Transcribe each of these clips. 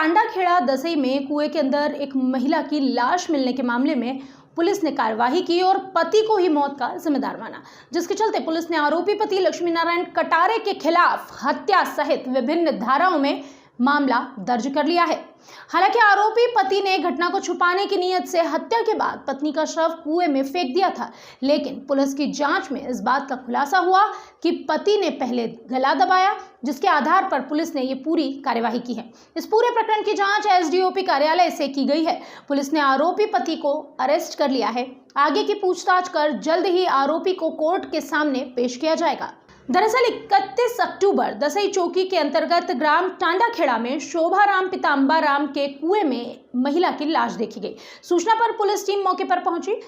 टांडाखेड़ा दसई में कुएं के अंदर एक महिला की लाश मिलने के मामले में पुलिस ने कार्यवाही की और पति को ही मौत का जिम्मेदार माना, जिसके चलते पुलिस ने आरोपी पति लक्ष्मी नारायण कटारे के खिलाफ हत्या सहित विभिन्न धाराओं में मामला दर्ज कर लिया है। हालांकि आरोपी पति ने घटना को छुपाने की नीयत से हत्या के बाद पत्नी का शव कुएं में फेंक दिया था, लेकिन पुलिस की जांच में इस बात का खुलासा हुआ कि पति ने पहले गला दबाया, जिसके आधार पर पुलिस ने ये पूरी कार्यवाही की है। इस पूरे प्रकरण की जांच एसडीओपी कार्यालय से की गई है। पुलिस ने आरोपी पति को अरेस्ट कर लिया है। आगे की पूछताछ कर जल्द ही आरोपी को कोर्ट के सामने पेश किया जाएगा। दरअसल 31 अक्टूबर दसई चौकी के अंतर्गत ग्राम टांडाखेड़ा में शोभाराम पिताम्बाराम के कुएं में महिला की लाश देखी गई। सूचना पर पुलिस टीम मौके पर पहुंची।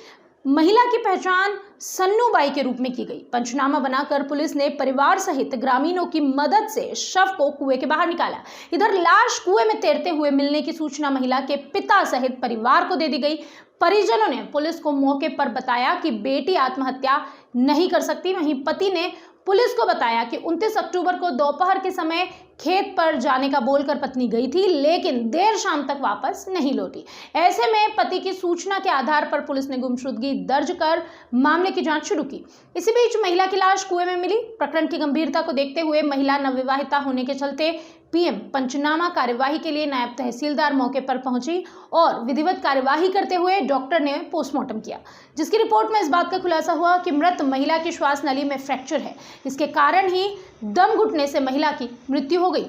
महिला की पहचान सन्नूबाई के रूप में की गई। पंचनामा बनाकर पुलिस ने परिवार सहित ग्रामीणों की मदद से शव को कुएं के बाहर निकाला। इधर लाश कुएं में तैरते हुए मिलने की सूचना महिला के पिता सहित परिवार को दे दी गई। परिजनों ने पुलिस को मौके पर बताया कि बेटी आत्महत्या नहीं कर सकती। वहीं पति ने पुलिस को बताया कि 29 अक्टूबर को दोपहर के समय खेत पर जाने का बोलकर पत्नी गई थी, लेकिन देर शाम तक वापस नहीं लौटी। ऐसे में पति की सूचना के आधार पर पुलिस ने गुमशुदगी दर्ज कर मामले की जांच शुरू की। इसी बीच महिला की लाश कुएं में मिली। प्रकरण की गंभीरता को देखते हुए महिला नवविवाहिता होने के चलते पीएम पंचनामा कार्यवाही के लिए नायब तहसीलदार मौके पर पहुंची और विधिवत कार्यवाही करते हुए डॉक्टर ने पोस्टमार्टम किया, जिसकी रिपोर्ट में इस बात का खुलासा हुआ कि मृत महिला की श्वास नली में फ्रैक्चर है। इसके कारण ही दम घुटने से महिला की मृत्यु हो गई।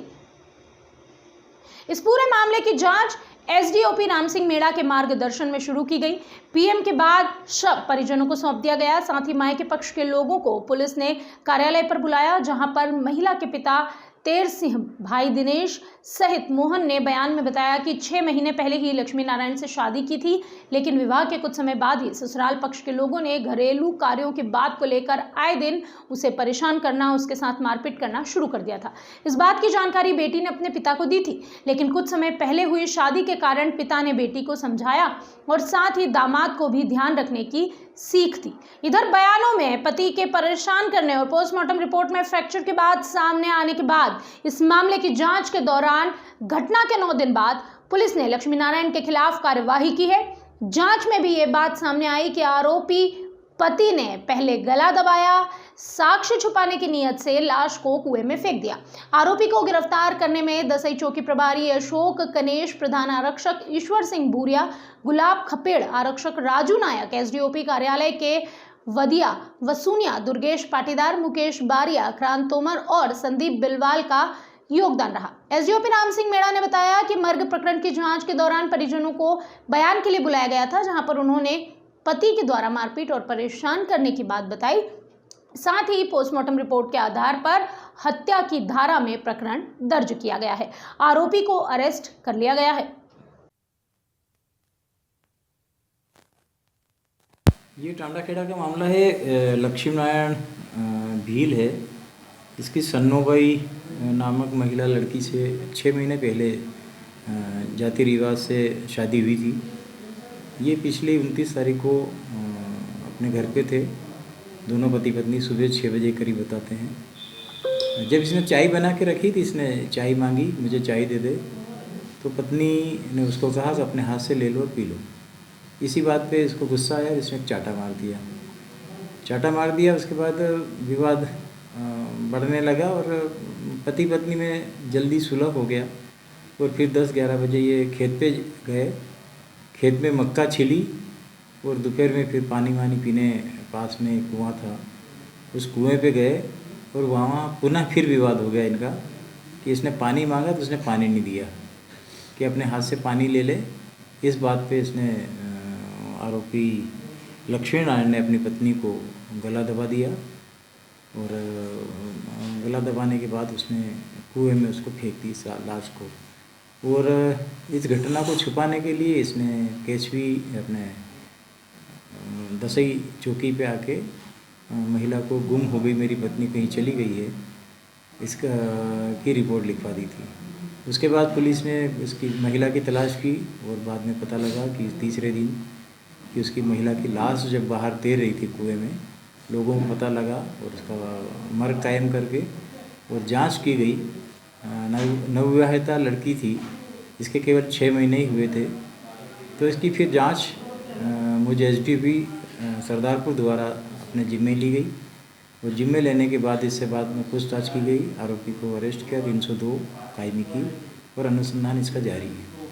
इस पूरे मामले की जांच एसडीओपी राम सिंह मेड़ा के मार्गदर्शन में शुरू की गई। पीएम के बाद शव परिजनों को सौंप दिया गया। साथ ही मायके पक्ष के लोगों को पुलिस ने कार्यालय पर बुलाया, जहां पर महिला के पिता तेर सिंह, भाई दिनेश सहित मोहन ने बयान में बताया कि 6 महीने पहले ही लक्ष्मी नारायण से शादी की थी, लेकिन विवाह के कुछ समय बाद ही ससुराल पक्ष के लोगों ने घरेलू कार्यों की बात को लेकर आए दिन उसे परेशान करना, उसके साथ मारपीट करना शुरू कर दिया था। इस बात की जानकारी बेटी ने अपने पिता को दी थी, लेकिन कुछ समय पहले हुई शादी के कारण पिता ने बेटी को समझाया और साथ ही दामाद को भी ध्यान रखने की सीख थी। इधर बयानों में पति के परेशान करने और पोस्टमार्टम रिपोर्ट में फ्रैक्चर के बाद सामने आने के बाद इस मामले की जांच के दौरान घटना के 9 दिन बाद पुलिस ने लक्ष्मी नारायण के खिलाफ कार्यवाही की है। जांच में भी ये बात सामने आई कि आरोपी पति ने पहले गला दबाया, साक्ष्य छुपाने की नीयत से लाश को कुएं में फेंक दिया। आरोपी को गिरफ्तार करने में दसई चौकी प्रभारी अशोक कनेश, प्रधान आरक्षक ईश्वर सिंह भूरिया, गुलाब खपेड़, आरक्षक राजू नायक, एसडीओपी कार्यालय के वदिया वसूनिया, दुर्गेश पाटीदार, मुकेश बारिया, क्रांत तोमर और संदीप बिलवाल का योगदान रहा। एसडीओपी राम सिंह मेड़ा ने बताया कि मर्ग प्रकरण की जांच के दौरान परिजनों को बयान के लिए बुलाया गया था, जहां पर उन्होंने पति के द्वारा मारपीट और परेशान करने की बात बताई। साथ ही पोस्टमार्टम रिपोर्ट के आधार पर हत्या की धारा में प्रकरण दर्ज किया गया है। आरोपी को अरेस्ट कर लिया गया है। ये टांडाखेड़ा का मामला है। लक्ष्मी नारायण भील है। इसकी सन्नूबाई नामक महिला लड़की से 6 महीने पहले जाति रिवाज से शादी हुई थी। ये पिछले 29 तारीख को अपने घर पे थे। दोनों पति पत्नी सुबह 6 बजे करीब बताते हैं। जब इसने चाय बना के रखी थी, इसने चाय मांगी, मुझे चाय दे दे, तो पत्नी ने उसको कहा कि अपने हाथ से ले लो और पी लो। इसी बात पे इसको गुस्सा आया, इसने चाटा मार दिया। उसके बाद विवाद बढ़ने लगा और पति पत्नी में जल्दी सुलह हो गया। और फिर 10-11 बजे ये खेत पे गए। खेत में मक्का छिली और दोपहर में फिर पानी पीने पास में एक कुआं था, उस कुएं पे गए और वहाँ पुनः फिर विवाद हो गया इनका कि इसने पानी मांगा तो उसने पानी नहीं दिया, कि अपने हाथ से पानी ले ले। इस बात पे इसने आरोपी लक्ष्मी नारायण ने अपनी पत्नी को गला दबा दिया और गला दबाने के बाद उसने कुएं में उसको फेंक दी लाश को। और इस घटना को छुपाने के लिए इसने केचवी अपने दसई चौकी पे आके महिला को गुम हो गई, मेरी पत्नी कहीं चली गई है, इसका की रिपोर्ट लिखवा दी थी। उसके बाद पुलिस ने उसकी महिला की तलाश की और बाद में पता लगा कि तीसरे दिन कि उसकी महिला की लाश जब बाहर तैर रही थी कुएं में, लोगों को पता लगा और उसका मर्ग कायम करके और जांच की गई। नवविवाहिता लड़की थी, इसके केवल 6 महीने ही हुए थे। तो इसकी फिर जांच मुझे एसडीपी सरदारपुर द्वारा अपने जिम्मे ली गई और जिम्मे लेने के बाद इससे बाद में पूछताछ की गई, आरोपी को अरेस्ट किया, 302 कायमी की और अनुसंधान इसका जारी है।